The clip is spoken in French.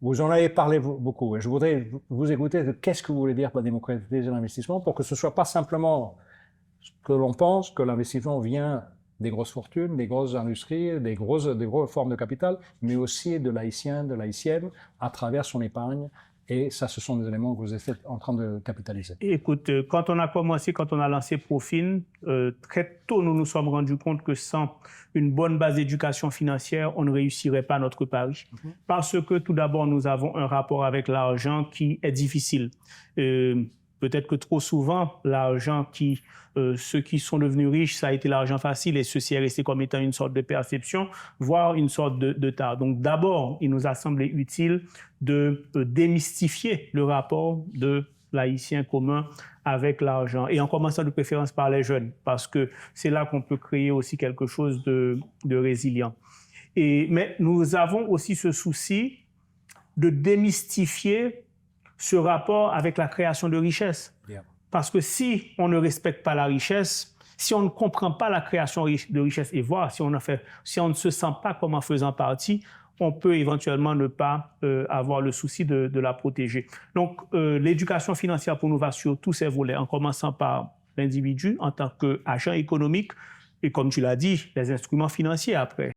Vous en avez parlé beaucoup et je voudrais vous écouter de qu'est-ce que vous voulez dire par démocratiser l'investissement pour que ce ne soit pas simplement ce que l'on pense que l'investissement vient des grosses fortunes, des grosses industries, des grosses formes de capital, mais aussi de l'haïtien, de l'haïtienne, à travers son épargne. Et ça, ce sont des éléments que vous êtes en train de capitaliser. Écoute, quand on a commencé, quand on a lancé Profin, très tôt, nous nous sommes rendus compte que sans une bonne base d'éducation financière, on ne réussirait pas notre pari. Parce que tout d'abord, nous avons un rapport avec l'argent qui est difficile. Peut-être que trop souvent, l'argent ceux qui sont devenus riches, ça a été l'argent facile et ceci est resté comme étant une sorte de perception, voire une sorte de tare. Donc d'abord, il nous a semblé utile de démystifier le rapport de l'haïtien commun avec l'argent, et en commençant de préférence par les jeunes, parce que c'est là qu'on peut créer aussi quelque chose de résilient. Mais nous avons aussi ce souci de démystifier ce rapport avec la création de richesse. Bien. Parce que si on ne respecte pas la richesse, si on ne comprend pas la création de richesse et voir si on ne se sent pas comme en faisant partie, on peut éventuellement ne pas avoir le souci de la protéger. Donc, l'éducation financière pour nous va sur tous ces volets, en commençant par l'individu en tant qu'agent économique et, comme tu l'as dit, les instruments financiers après.